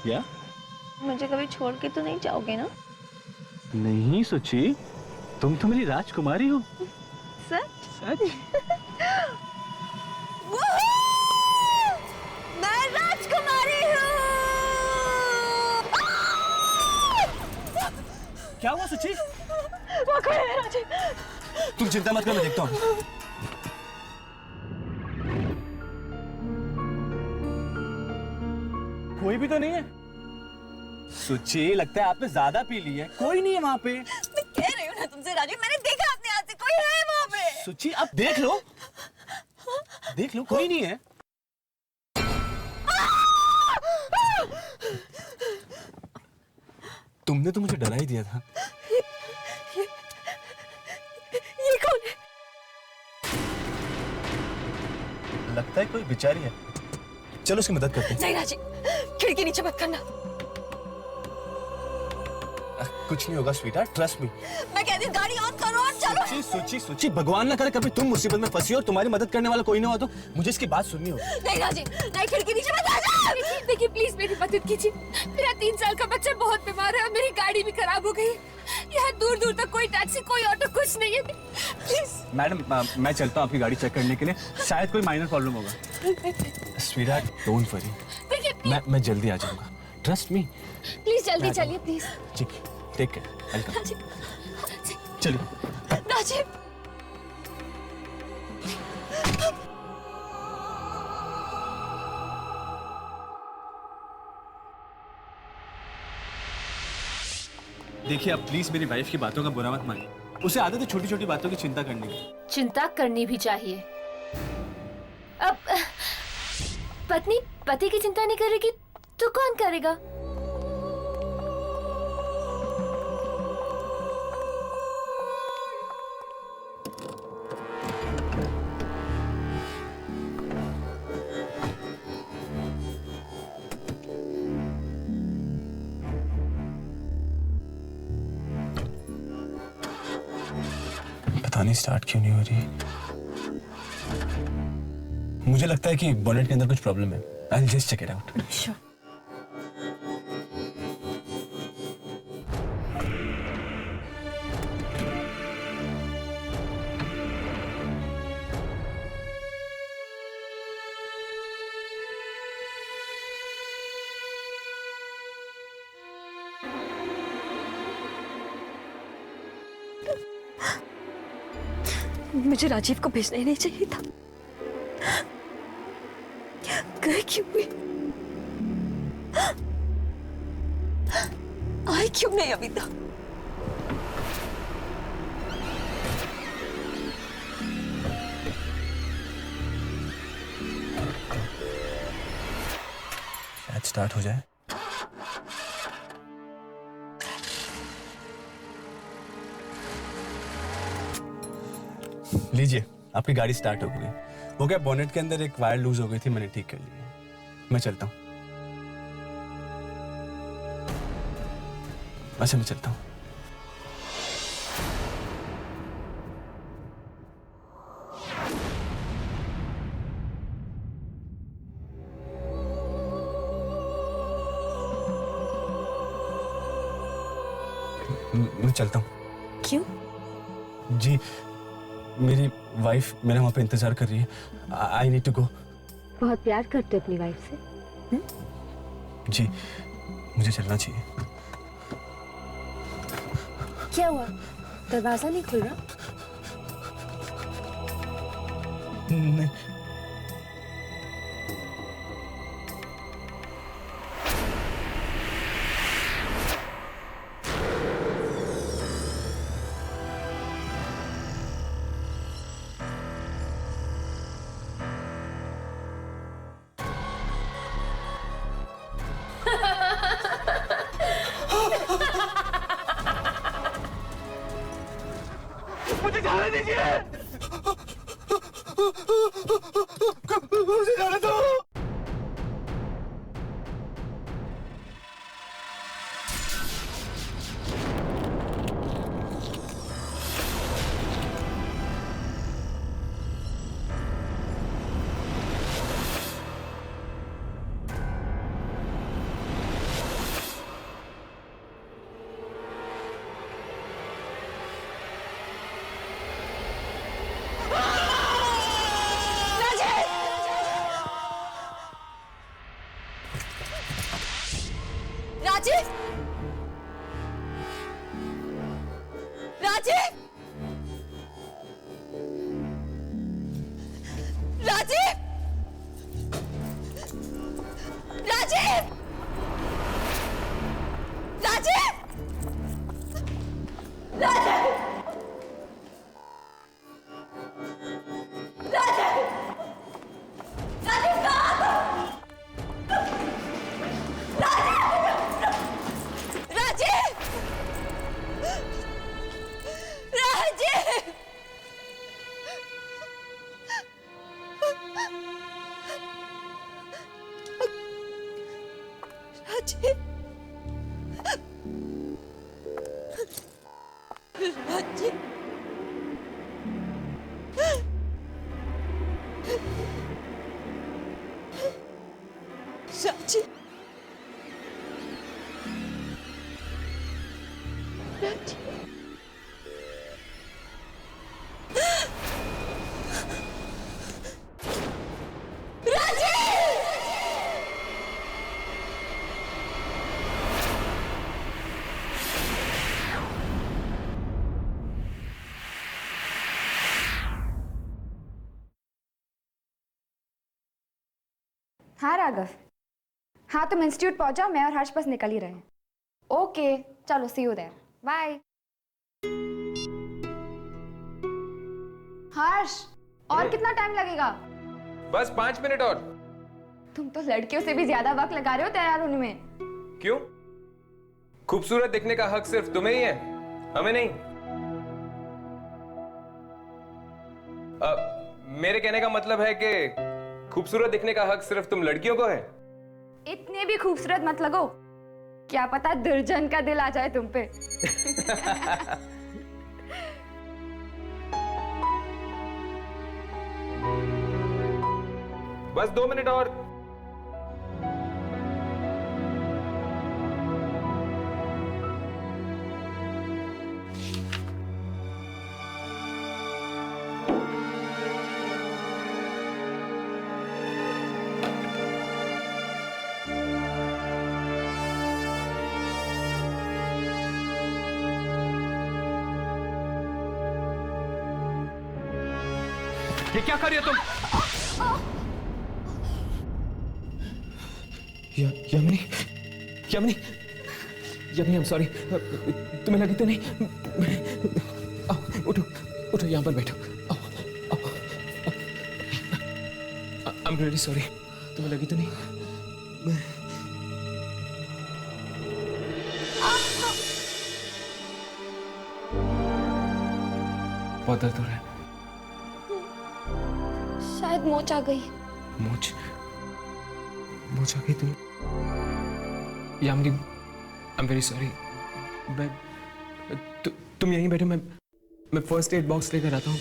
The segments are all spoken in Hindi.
या मुझे कभी छोड़ के तो नहीं जाओगे ना? नहीं सुची, तुम तो मेरी राजकुमारी हो। सच? सच? मैं राजकुमारी हूँ। क्या हुआ सुची? वो कोई है राजीव। तुम चिंता मत करो, मैं देखता हूँ। कोई भी तो नहीं है। सुची, लगता है आपने ज्यादा पी ली है। कोई नहीं है वहाँ पे। मैं कह रही हूँ ना तुमसे राजीव, मैंने देखा अपने हाथ से, कोई है वहाँ पे। सुची, आप देख लो, देख लो, कोई नहीं है। तुमने तो मुझे डरा ही दिया था। ये कौन है? लगता है कोई बेचारी है। चलो उसकी मदद करते हैं। नहीं राजीव, खिड़की नीचे मत करना। कुछ नहीं होगा स्वीटहार्ट, ट्रस्ट मी। मैं कहती हूँ गाड़ी ऑन करो और चलो। सुची, सुची, सुची, भगवान ना करे कभी तुम मुसीबत में फंसी और तुम्हारी मदद करने वाला कोई ना हो तो मुझे इसकी बात सुननी होगी। नहीं राजीव, नहीं, खिड़की नीचे मत आ। देखिए प्लीज मेरी मदद कीजिए। मेरा 3 साल का बच्चा बहुत बीमार है और मेरी गाड़ी भी खराब हो गई। यहाँ दूर दूर तक कोई टैक्सी, कोई ऑटो, कुछ नहीं है। प्लीज मैडम, मैं चलता हूँ आपकी गाड़ी चेक करने के लिए, शायद कोई माइनर प्रॉब्लम होगा। स्वीटहार्ट, डोंट वरी, देखिए मैं जल्दी आ जाऊंगा, ट्रस्ट मी। प्लीज जल्दी चलिए प्लीज। ठीक, टेक केयर, वेलकम। चलिए। राजीव, देखिए, आप प्लीज मेरी वाइफ की बातों का बुरा मत मानिए। उसे आदत है छोटी छोटी बातों की चिंता करने की। चिंता करनी भी चाहिए। अब पत्नी पति की चिंता नहीं करेगी तो कौन करेगा? पता नहीं स्टार्ट क्यों नहीं हो रही। मुझे लगता है कि बोनेट के अंदर कुछ प्रॉब्लम है। I'll just check it out. Sure. मुझे राजीव को भेजना ही नहीं चाहिए था। गए क्यों हुई? आए क्यों नहीं अभी तक? शायद स्टार्ट हो जाए। लीजिए, आपकी गाड़ी स्टार्ट हो गई। वो क्या, बोनेट के अंदर एक वायर लूज हो गई थी, मैंने ठीक कर ली है। मैं चलता हूँ। अच्छा, मैं चलता हूँ। मैं चलता हूँ। क्यों? जी, मेरी वाइफ मेरा वहां पे इंतजार कर रही है। I need to go. बहुत प्यार करते हो अपनी वाइफ से? जी, मुझे चलना चाहिए। क्या हुआ, दरवाजा नहीं खुल रहा? नहीं, मुझे जाने दीजिए। मुझे जाने दो। राजीव, राजीव, राजीव, राजीव, राजीव, राजीव, हाँ राघव, हाँ तुम इंस्टीट्यूट पहुंचाओ, मैं और हर्ष बस निकल ही रहे हैं। ओके चलो, सी यू देयर, बाय। हर्ष, और कितना टाइम लगेगा? बस 5 मिनट और। तुम तो लड़कियों से भी ज्यादा वक्त लगा रहे हो तैयार होने में। क्यों? खूबसूरत दिखने का हक सिर्फ तुम्हें ही है, हमें नहीं। मेरे कहने का मतलब है कि खूबसूरत दिखने का हक सिर्फ तुम लड़कियों को है। इतने भी खूबसूरत मत लगो, क्या पता दुर्जन का दिल आ जाए तुम पे। बस 2 मिनट और। ये क्या कर रही हो तुम? Yamini, Yamini, Yamini, I am sorry. तुम्हें लगी तो नहीं? आओ, उठो, उठो, यहाँ पर बैठो। आओ, आओ, आई एम रियली सॉरी। तुम्हें लगी तो नहीं? बहुत दर्द हो रहा है। शायद मोच आ गई। मोच? मोच आ गई तुम? Yamini, I am very sorry. तुम यहीं बैठो, मैं फर्स्ट एड बॉक्स लेकर आता हूँ।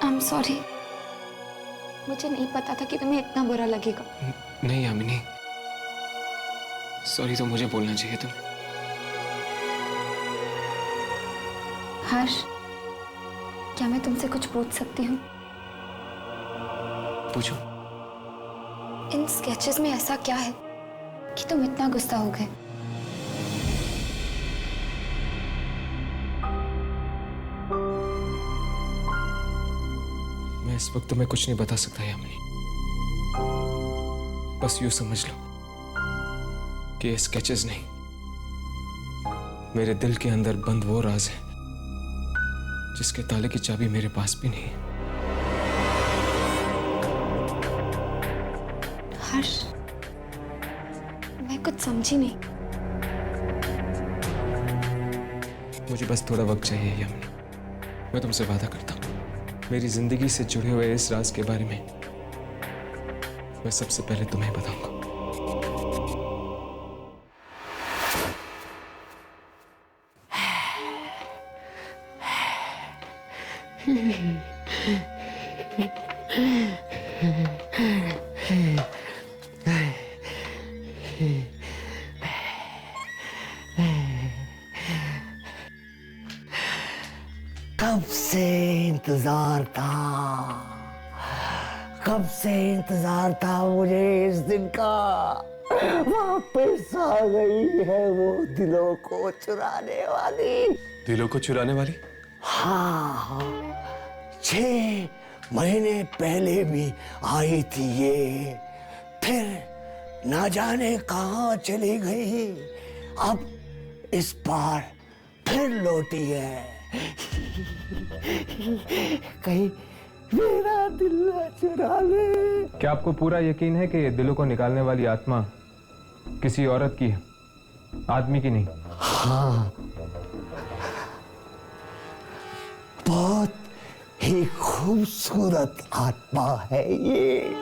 आई एम सॉरी, मुझे नहीं पता था कि तुम्हें इतना बुरा लगेगा। नहीं यामिनी, सॉरी तो मुझे बोलना चाहिए था। हर्ष, क्या मैं तुमसे कुछ पूछ सकती हूँ? पूछो। इन स्केचेस में ऐसा क्या है कि तुम इतना गुस्सा हो गए? मैं इस वक्त तुम्हें कुछ नहीं बता सकता यामिनी। बस यूं समझ लो कि ये स्केचेस नहीं, मेरे दिल के अंदर बंद वो राज है जिसके ताले की चाबी मेरे पास भी नहीं है। हर्ष, मैं कुछ समझी नहीं। मुझे बस थोड़ा वक्त चाहिए यामिनी। मैं तुमसे वादा करता हूँ, मेरी जिंदगी से जुड़े हुए इस राज के बारे में मैं सबसे पहले तुम्हें बताऊंगा। कब से इंतजार था, कब से इंतजार था मुझे इस दिन का। वापस आ गई है वो दिलों को चुराने वाली। दिलों को चुराने वाली? हाँ, 6 महीने पहले भी आई थी ये, फिर ना जाने कहाँ चली गई। अब इस बार फिर लौटी है। कहीं मेरा दिल ना चुरा ले। क्या आपको पूरा यकीन है कि दिलों को निकालने वाली आत्मा किसी औरत की है, आदमी की नहीं? हाँ, बहुत ही खूबसूरत आत्मा है ये।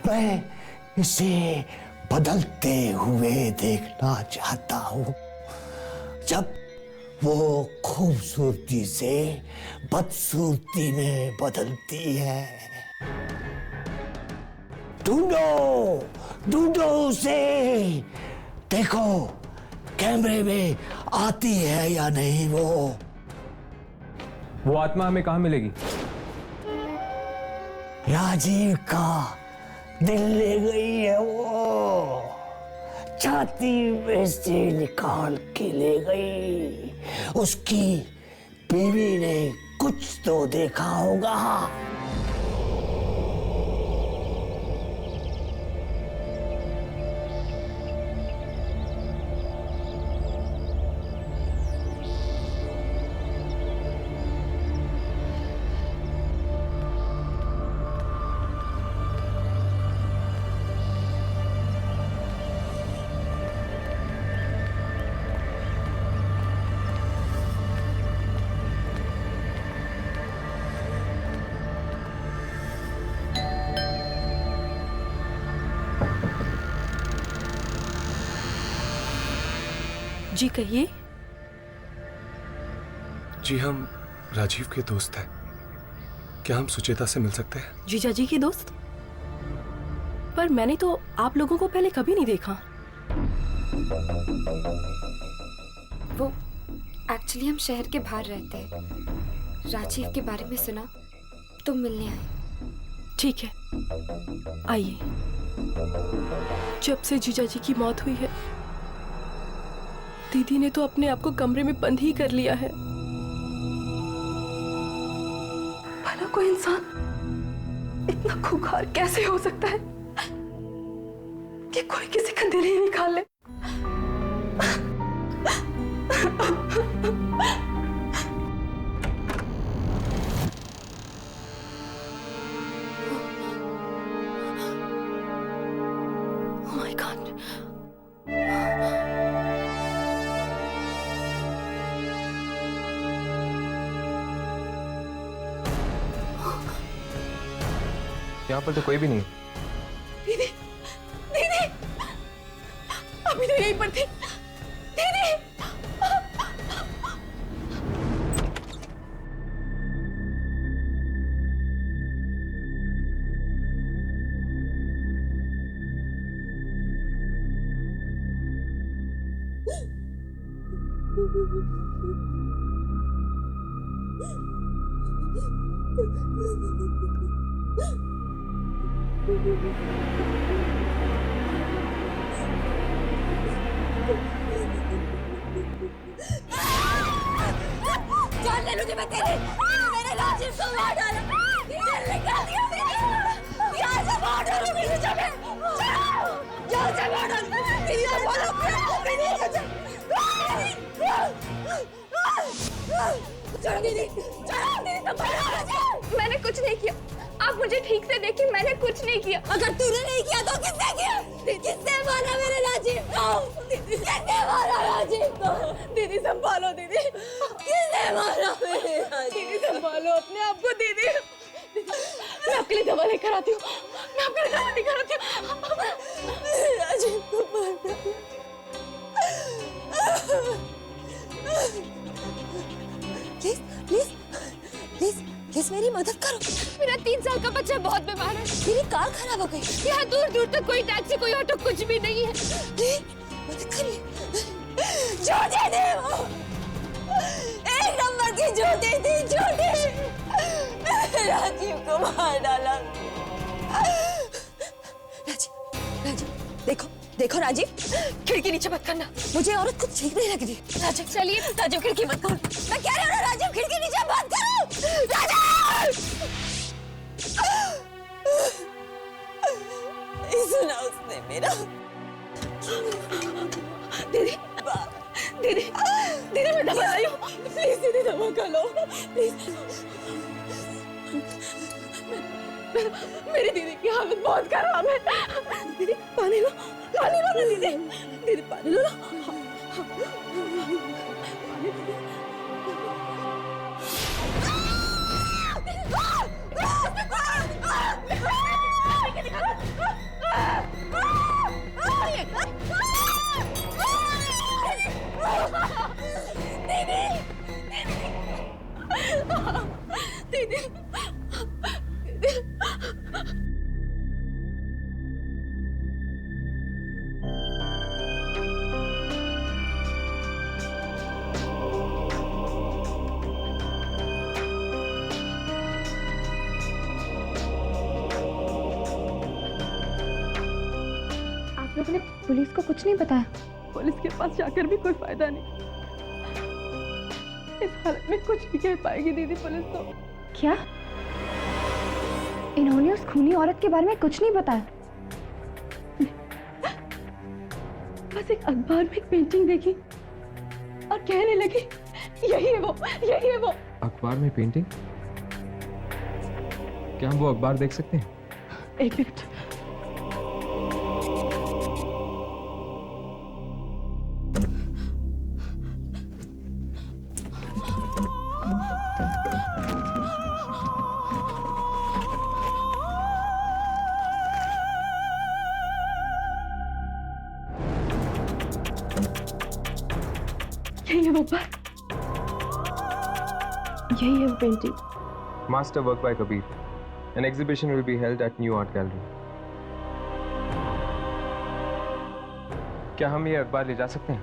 मैं इसे बदलते हुए देखना चाहता हूँ। जब वो खूबसूरती से बदसूरती में बदलती है। ढूंढो, ढूंढो उसे। देखो कैमरे में आती है या नहीं वो। वो आत्मा हमें कहाँ मिलेगी? राजीव का दिल ले गई है वो। छाती में से निकाल के ले गई। उसकी बीवी ने कुछ तो देखा होगा। जी कहिए। जी हम राजीव के दोस्त हैं। क्या हम सुचेता से मिल सकते हैं? जीजा जी के दोस्त? पर मैंने तो आप लोगों को पहले कभी नहीं देखा। वो एक्चुअली हम शहर के बाहर रहते हैं। राजीव के बारे में सुना तो मिलने आए। ठीक है, आइए। जब से जीजा जी की मौत हुई है, दीदी ने तो अपने आप को कमरे में बंद ही कर लिया है। भला कोई इंसान इतना खूंखार कैसे हो सकता है कि कोई किसी का दिल ही निकाल ले। Oh my God. यहाँ पर तो कोई भी नहीं। दीदी, दीदी, अभी तो यहीं पर थी। दीदी, जान ले लूंगी मैं तेरी। मेरे राजीव को मार डाला। दिल निकाल दिया मेरी। यहाँ से मार डालूंगी तुझे मैं। यहाँ से मार डालूंगी। दीदी और बोलो दीदी तुझे। चलो दीदी, चलो दीदी तुम भागो। मैंने कुछ नहीं किया। आप मुझे ठीक से देखिए, मैंने कुछ नहीं किया। अगर तूने नहीं किया तो किसने किया? किसने मारा मेरे राजीव को? किसने मारा राजीव को? दीदी संभालो दीदी। किसने मारा मेरे राजीव? दीदी संभालो अपने आप को। दीदी, मैं आपके लिए दवा लेकर आती हूँ। मैं आपकी रिकवरी कराती हूँ। राजीव को मार डाला। प्लीज प्लीज प्लीज प्लीज मेरी मदद करो। मेरा 3 साल का बच्चा बहुत बीमार है। मेरी कार खराब हो गई। यहाँ दूर दूर तक कोई टैक्सी कोई ऑटो कुछ भी नहीं है। प्लीज मदद करिए। झूठे थे वो, 1 नंबर की झूठे थी, झूठे। राजीव को मार डाला। राजीव राजीव देखो देखो राजीव, खिड़की नीचे मत करना, मुझे औरत कुछ ठीक नहीं लग रही। राजीव चलिए, राजीव खिड़की मत खोल। मैं कह रही हूँ ना राजीव, खिड़की नीचे मत करो। राजीव नहीं सुना उसने मेरा। दीदी दीदी दीदी मैं दवा लाई हूँ, प्लीज दीदी दवा कर लो प्लीज। मेरी दीदी की हालत बहुत खराब है। दीदी पानी लो ना दीदी, दीदी पानी लो ना। दीदी आप लोगों ने पुलिस को कुछ नहीं बताया? पुलिस के पास जाकर भी कोई फायदा नहीं। इस हालत में कुछ नहीं कह पाएगी दीदी पुलिस तो। क्या इन्होंने उस खूनी औरत के बारे में कुछ नहीं बताया? बस एक अखबार में एक पेंटिंग देखी और कहने लगी यही है वो, यही है वो। अखबार में पेंटिंग? क्या हम वो अखबार देख सकते हैं? 1 मिनट। यही है वो अखबार, यही है वो painting. Master work by Kabir. An exhibition will be held at New Art Gallery. क्या हम ये अखबार ले जा सकते हैं?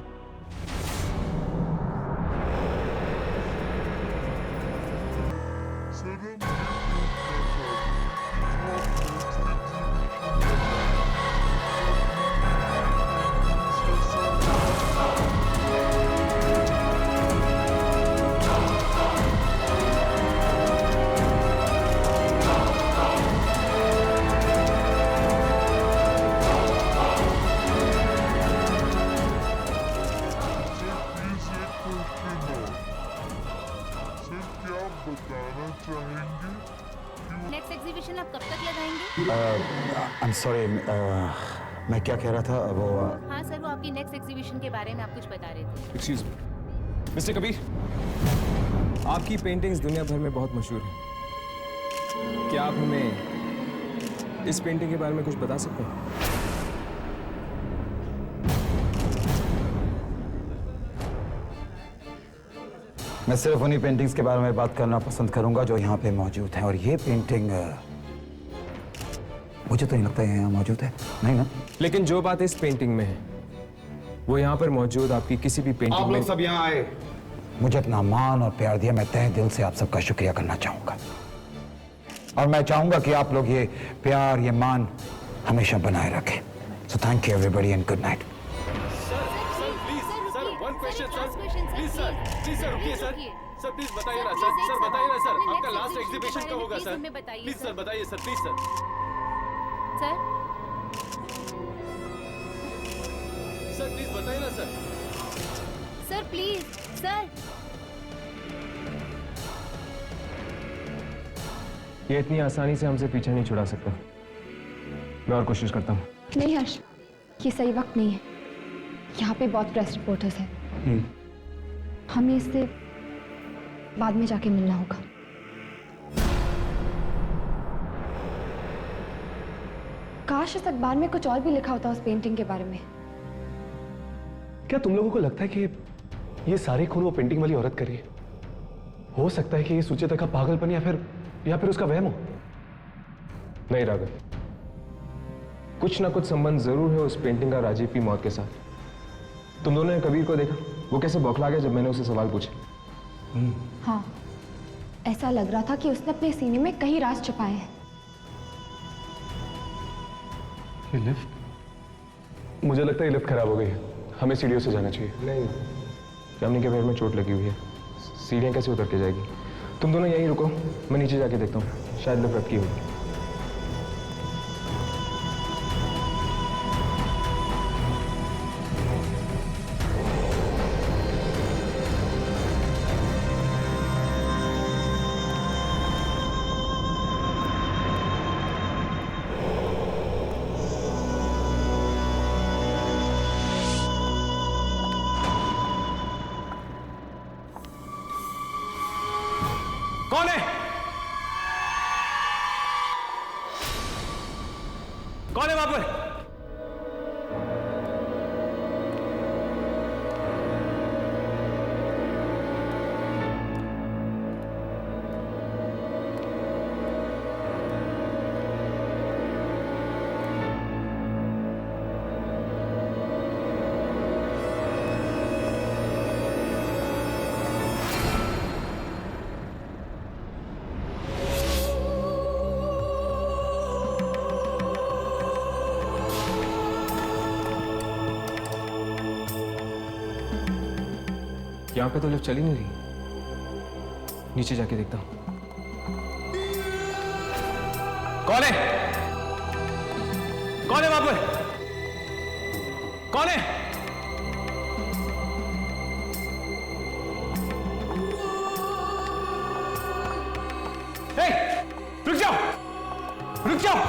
नेक्स्ट एग्जीबिशन आप कब तक लगाएंगे? I'm sorry, मैं क्या कह रहा था वो हाँ सर, वो आपकी नेक्स्ट एग्जीबिशन के बारे में आप कुछ बता रहे थे। एक्सक्यूज मी मिस्टर कबीर, आपकी पेंटिंग्स दुनिया भर में बहुत मशहूर हैं। क्या आप हमें इस पेंटिंग के बारे में कुछ बता सकते हैं? मैं सिर्फ उन्हीं पेंटिंग्स के बारे में बात करना पसंद करूंगा जो यहाँ पे मौजूद हैं। और ये पेंटिंग मुझे तो नहीं लगता है यहाँ मौजूद है, नहीं ना? लेकिन जो बात इस पेंटिंग में है वो यहाँ पर मौजूद आपकी किसी भी पेंटिंग आप में लोग सब यहाँ आए, मुझे अपना मान और प्यार दिया, मैं तहे दिल से आप सबका शुक्रिया करना चाहूंगा। और मैं चाहूंगा कि आप लोग ये प्यार, ये मान हमेशा बनाए रखें। So thank you everybody and good night. Sir please बताइए ना सर, बताइए ना सर, आपका लास्ट एग्जीबिशन कब होगा सर? प्लीज सर बताइए sir, please sir. Sir please बताइए ना सर। Sir please sir. ये इतनी आसानी से हमसे पीछा नहीं छुड़ा सकता। मैं और कोशिश करता हूँ। नहीं हर्ष, ये सही वक्त नहीं है। यहाँ पे बहुत प्रेस रिपोर्टर्स हैं। हमें इससे बाद में जाके मिलना होगा। काश इस अखबार में कुछ और भी लिखा होता उस पेंटिंग के बारे में। क्या तुम लोगों को लगता है कि ये सारे खून वो पेंटिंग वाली औरत कर रही है? हो सकता है कि ये सुचेता का पागलपन या फिर उसका वहम हो। नहीं राघव, कुछ ना कुछ संबंध जरूर है उस पेंटिंग का राजीव की मौत के साथ। तुम दोनों ने कबीर को देखा? वो कैसे बौखला गया जब मैंने उसे सवाल पूछे। हाँ, ऐसा लग रहा था कि उसने अपने सीने में कई राज छुपाए हैं। ये लिफ्ट, मुझे लगता है ये लिफ्ट खराब हो गई है, हमें सीढ़ियों से जाना चाहिए। नहीं, जामनी के पैर में चोट लगी हुई है, सीढ़ियाँ कैसे उतर के जाएगी? तुम दोनों यहीं रुको, मैं नीचे जाके देखता हूँ, शायद लिफ्ट रखी होगी। कौन है? कौन है वहां पर? यहाँ पे तो लिफ्ट चल ही नहीं रही, नीचे जाके देखता हूँ। कौन है? कौन है वहां पर? कौन है? हे, रुक जाओ, रुक जाओ।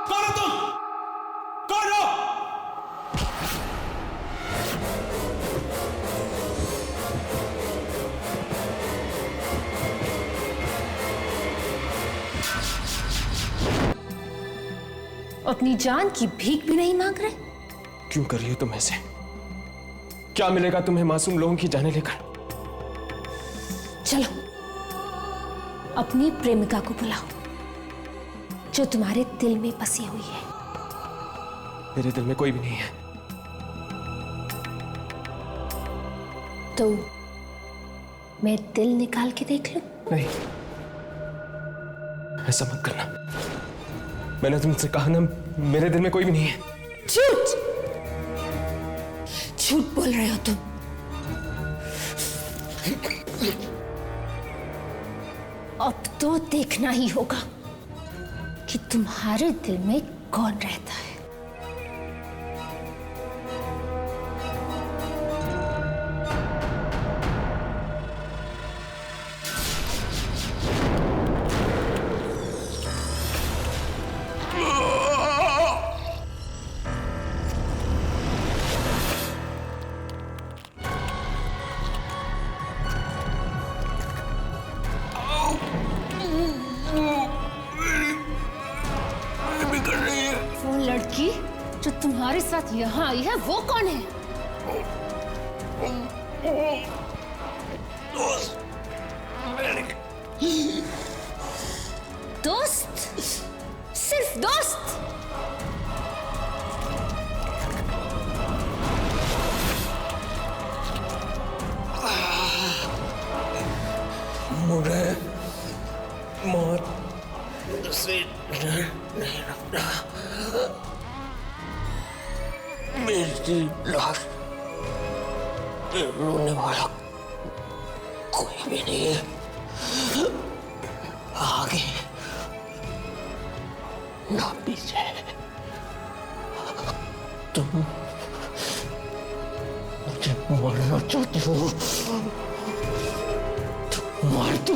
कौन हो तुम? कौन हो? अपनी जान की भीख भी नहीं मांग रहे? क्यों कर रही हो तुम ऐसे? क्या मिलेगा तुम्हें मासूम लोगों की जाने लेकर? चलो, अपनी प्रेमिका को बुलाओ जो तुम्हारे दिल में बसी हुई है। मेरे दिल में कोई भी नहीं है। तो मैं दिल निकाल के देख लूं? नहीं, ऐसा मत करना। मैंने तुमसे कहा ना, मेरे दिल में कोई भी नहीं है। झूठ, झूठ बोल रहे हो तुम। अब तो देखना ही होगा कि तुम्हारे दिल में कौन रहता है। वो लड़की जो तुम्हारे साथ यहाँ आई है वो कौन है? दोस्त? सिर्फ दोस्त? मुझे मौत से डर नहीं लगता। मेरी लाश पे रोने वाला कोई भी नहीं है, आगे ना पीछे। तुम मुझे मारना चाहती हो तो मार दो।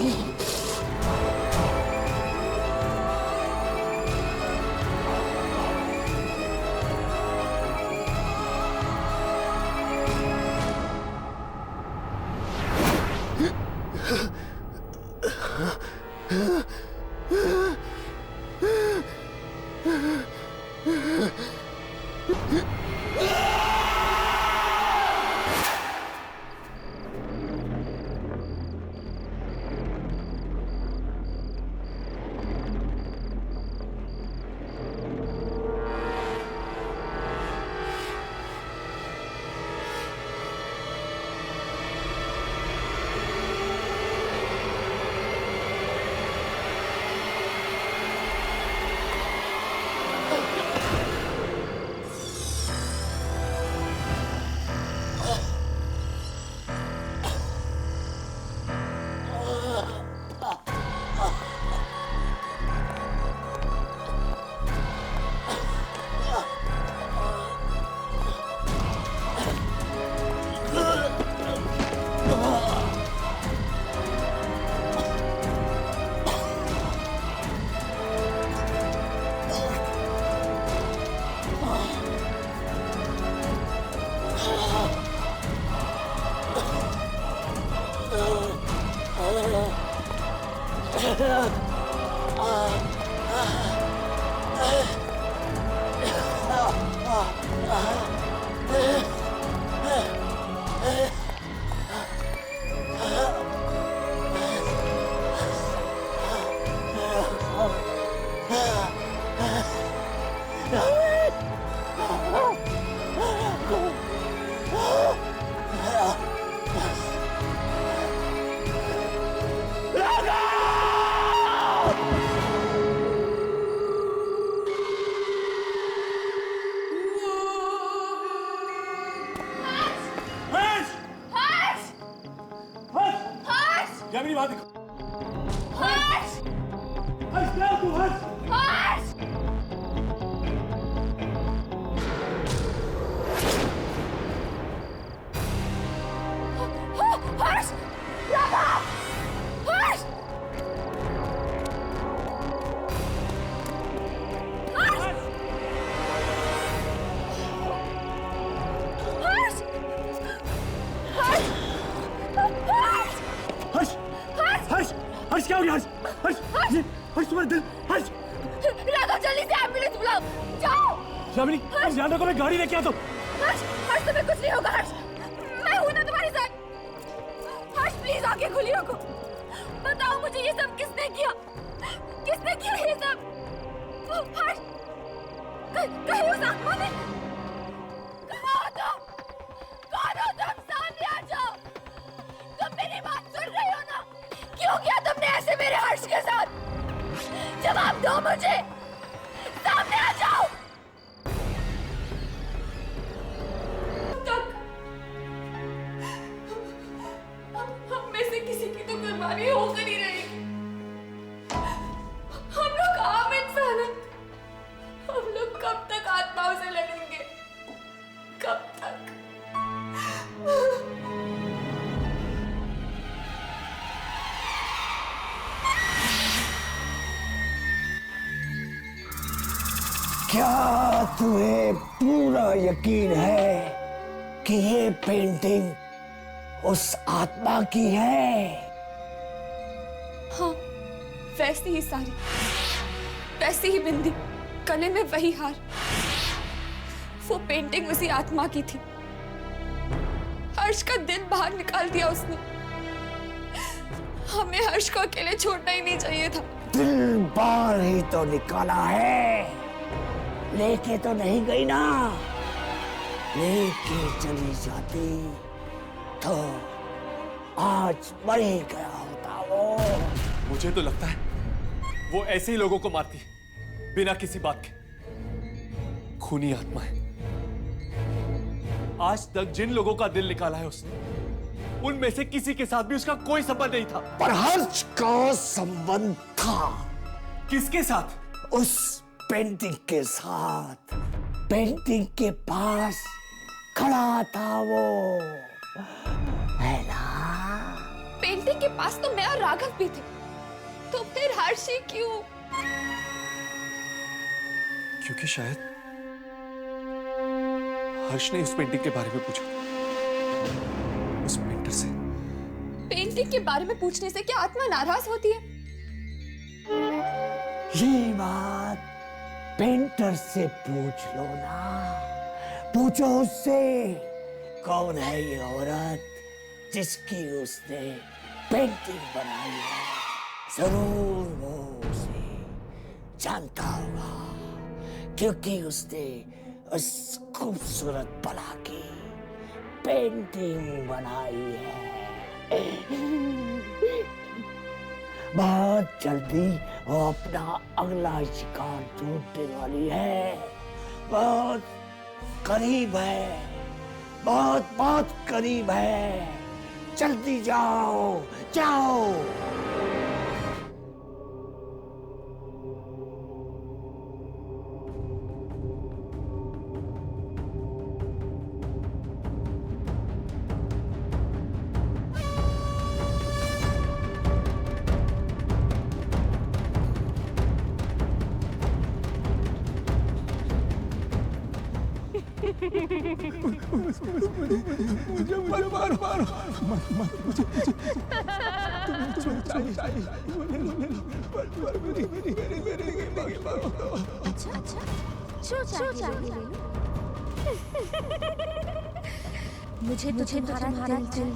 क्या मेरी बात देखो। हर्ष! हर्ष क्या तू हर्ष? हर्ष! हर्ष! राधा! हर्ष! हर्ष क्या हो गया? हर्ष हर्ष हर्ष तुम्हारा दिल हर्ष। राघव जल्दी से एम्बुलेंस बुलाओ, जाओ। यामिनी तुम ध्यान रखो, मैं गाड़ी लेके आता हूँ। हर्ष हर्ष तुम्हें कुछ नहीं होगा हर्ष, मैं हूं ना तुम्हारे साथ। हर्ष प्लीज आंखें खुली रखो, बताओ मुझे ये सब किसने किया, किसने किया ये सब? हर्ष कहीं उस आत्मा ने, कौन हो तुम? सामने आ जाओ, तुम मेरी बात सुन रही हो ना? क्यों किया तुमने ऐसे मेरे हर्ष के साथ? जवाब दो मुझे, सामने आ जाओ। हम में से किसी की तो कुर्बानी होकर ही रहेगी। हम लोग आम इंसान हैं, हम लोग कब तक आत्माओं से लड़ेंगे, कब तक? क्या तुम्हें पूरा यकीन है कि ये पेंटिंग उस आत्मा की है? हाँ, वैसी ही साड़ी, वैसी ही बिंदी, गले में वही हार। वो पेंटिंग उसी आत्मा की थी। हर्ष का दिल बाहर निकाल दिया उसने। हमें हर्ष को अकेले छोड़ना ही नहीं चाहिए था। दिल बाहर ही तो निकाला है, लेके तो नहीं गई ना। लेके चली जाती तो आज मर ही गया होता वो। मुझे तो लगता है वो ऐसे ही लोगों को मारती बिना किसी बात के। खूनी आत्मा है। आज तक जिन लोगों का दिल निकाला है उसने, उनमें से किसी के साथ भी उसका कोई संबंध नहीं था। पर हर्ष का संबंध था। किसके साथ? उस पेंटिंग के साथ। पेंटिंग के पास खड़ा था वो, है ना? पेंटिंग के पास तो मैं और राघव भी थे, तो फिर हर्ष ही क्यों? क्योंकि शायद हर्ष ने उस पेंटिंग के बारे में पूछा, उस पेंटर से। पेंटिंग के बारे में पूछने से क्या आत्मा नाराज होती है? ये बात पेंटर से पूछ लो ना, पूछो उससे कौन है ये औरत जिसकी उसने पेंटिंग बनाई है। जरूर वो उसे जानता होगा, क्योंकि उसने उस खूबसूरत बला की पेंटिंग बनाई है। बहुत जल्दी वो अपना अगला शिकार ढूंढने वाली है। बहुत करीब है, बहुत बहुत करीब है। जल्दी जाओ जाओ। मुझे तुम्हारा दिल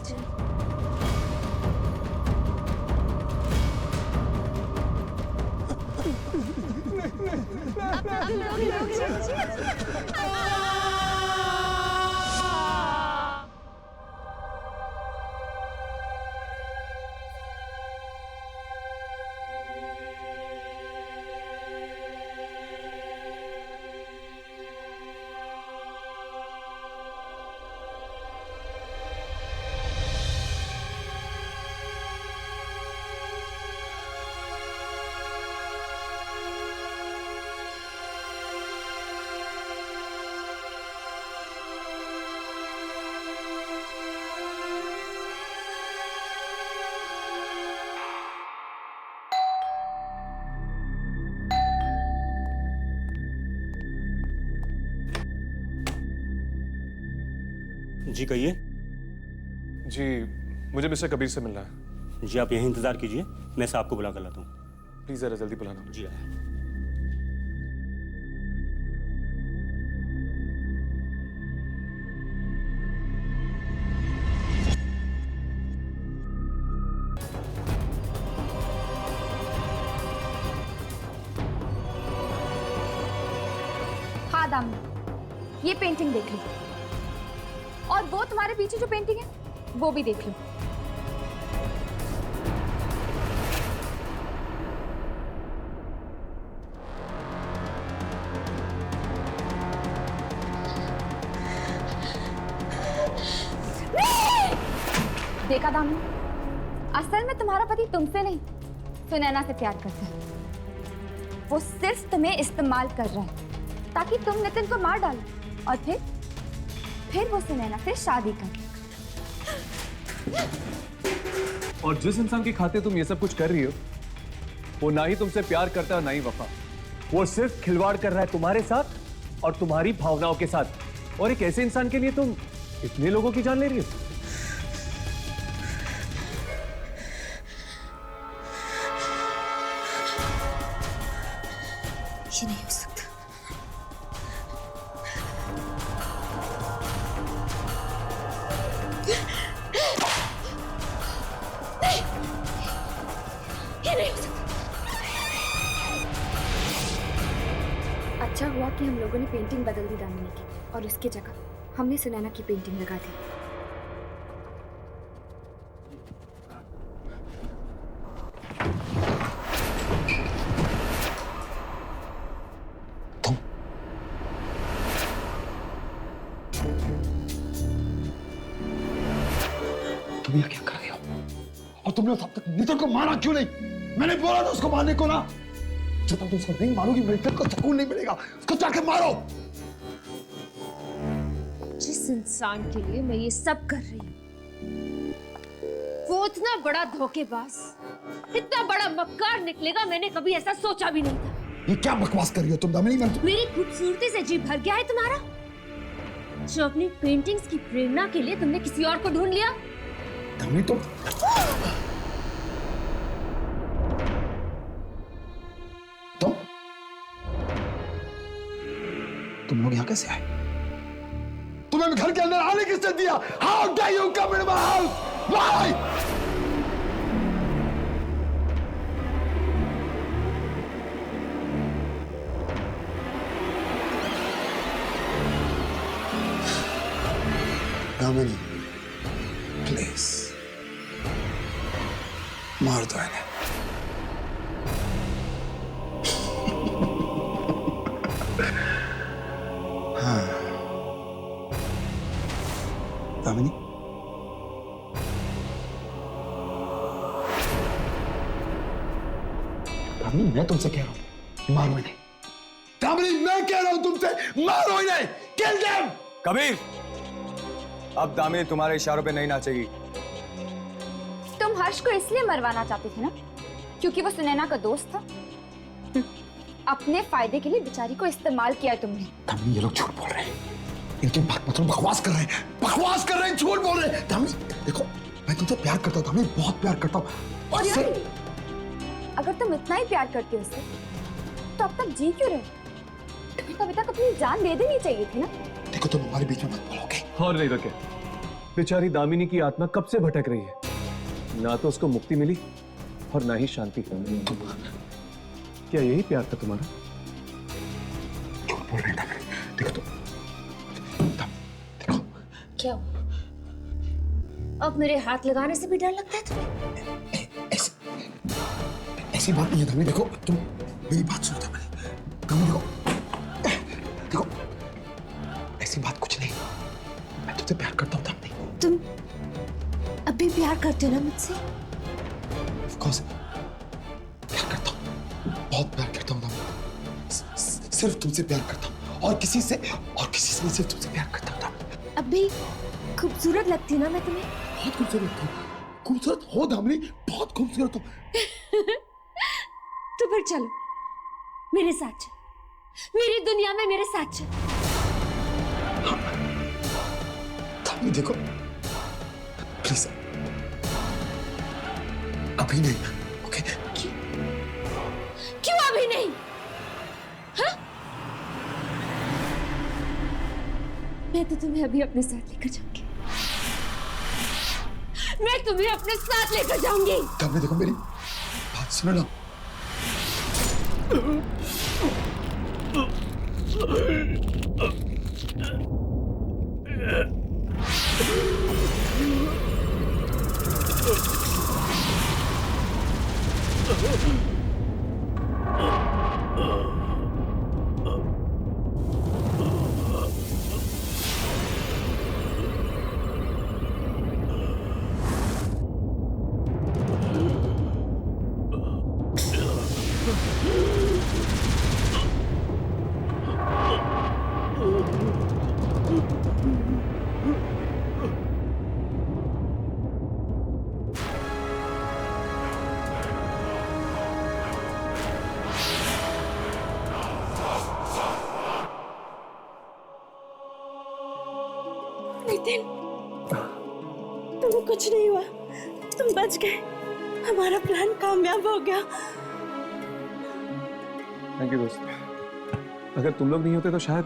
जी कहिए। जी मुझे मिस्टर कबीर से मिलना है। जी आप यहीं इंतजार कीजिए, मैं साहब को बुला कर लाता हूँ। प्लीज जरा जल्दी बुलाना। जी आया। हाँ दामिनी, ये पेंटिंग देख लो, और वो तुम्हारे पीछे जो पेंटिंग है वो भी देख लो। देखा दामिनी, असल में तुम्हारा पति तुमसे नहीं सुनैना से प्यार करता है। वो सिर्फ तुम्हें इस्तेमाल कर रहा है ताकि तुम नितिन को मार डालो और फिर वो सुनैना से शादी कर। और जिस इंसान के खाते तुम ये सब कुछ कर रही हो, वो ना ही तुमसे प्यार करता है ना ही वफा। वो सिर्फ खिलवाड़ कर रहा है तुम्हारे साथ और तुम्हारी भावनाओं के साथ। और एक ऐसे इंसान के लिए तुम इतने लोगों की जान ले रही हो। ये नहीं हो सकता। अच्छा हुआ कि हम लोगों ने पेंटिंग बदल दी दामिनी की, और उसकी जगह हमने सुनैना की पेंटिंग लगा दी। तुम यह क्या कर रही हो? और तुमने तब तक नितिन को मारा क्यों नहीं? मैंने बोला था उसको मारने को ना। जब तक तुम उसको नहीं मारोगी मेरे दिल को सुकून नहीं मिलेगा। उसको जाके मारो। जिस इंसान के लिए मैं ये सब कर रही हूँ, वो इतना बड़ा धोखेबाज, इतना बड़ा मक्कार निकलेगा, मैंने कभी ऐसा सोचा भी नहीं था। ये क्या बकवास कर रही हो तुम दामिनी? मेरी खूबसूरती से जी भर गया है तुम्हारा, जो अपनी पेंटिंग्स की प्रेरणा के लिए तुमने किसी और को ढूंढ लिया। दामिनी तुम तुम लोग यहाँ कैसे आए? तुम्हें घर के अंदर आने किसने दिया? How day you come in my house? Why? Damini, please मार दो इन्हें। हाँ दामिनी, दामिनी मैं तुमसे कह रहा हूं मारो इन्हें। दामिनी मैं कह रहा हूं तुमसे मारो इन्हें। Kill them. कबीर, अब दामिनी तुम्हारे इशारों पे नहीं नाचेगी। तुम हर्ष को इसलिए मरवाना चाहते थे ना क्योंकि वो सुनैना का दोस्त था। अपने फायदे के लिए बेचारी को इस्तेमाल किया है तुमने। दामिनी ये लोग झूठ बोल रहे हैं, इनकी बात मतलब बकवास कर रहे हैं, बकवास कर रहे हैं, झूठ बोल रहे हैं। दामिनी देखो मैं तुमसे प्यार करता हूँ दामिनी, बहुत प्यार करता हूँ। और यार अगर तुम इतना ही प्यार करते हो उससे तो अब तक जी क्यों रहे? तुम्हें कभी तक अपनी जान दे देनी चाहिए थी ना। देखो तुम हमारे बीच में मत बोलोगे। और नहीं तो क्या, बेचारी दामिनी की आत्मा कब से भटक रही है, ना तो उसको मुक्ति मिली और ना ही शांति। क्या यही प्यार था तुम्हारा? झूठ बोल रहे हैं दामिनी। देखो देखो क्या अब मेरे हाथ लगाने से भी डर लगता है तुम्हें? ऐसी बात नहीं है दामिनी। देखो तुम मेरी बात सुनो दामिनी। दामिनी देखो ऐसी बात कुछ नहीं, मैं तुझसे प्यार करता हूँ दामिनी। तुम अभी प्यार करते हो ना मुझसे? Of course, प्यार करता हूँ, बहुत प्यार करता हूँ दामिनी। सिर्फ तुमसे प्यार करता हूँ और किसी से नहीं, सिर्फ तुमसे प्यार करता हूँ दामिनी। अभी खूबसूरत लगती ना मैं तुम्हें? बहुत खूबसूरत लगती हूँ। खूबसूरत हो दामिनी, बहुत खूबसूरत हो। तो फिर चलो मेरे साथ चल, मेरी दुनिया में मेरे साथ चल। दामिनी देखो प्लीज अभी नहीं, ओके? क्यों अभी नहीं? हाँ? मैं तो तुम्हें अभी अपने साथ लेकर जाऊंगी। मैं तुम्हें अपने साथ लेकर जाऊंगी। दामिनी देखो मेरी बात सुनो ना। नितिन, तुम्हें कुछ नहीं हुआ, तुम बच गए, हमारा प्लान कामयाब हो गया। थैंक यू दोस्त। अगर तुम लोग नहीं होते तो शायद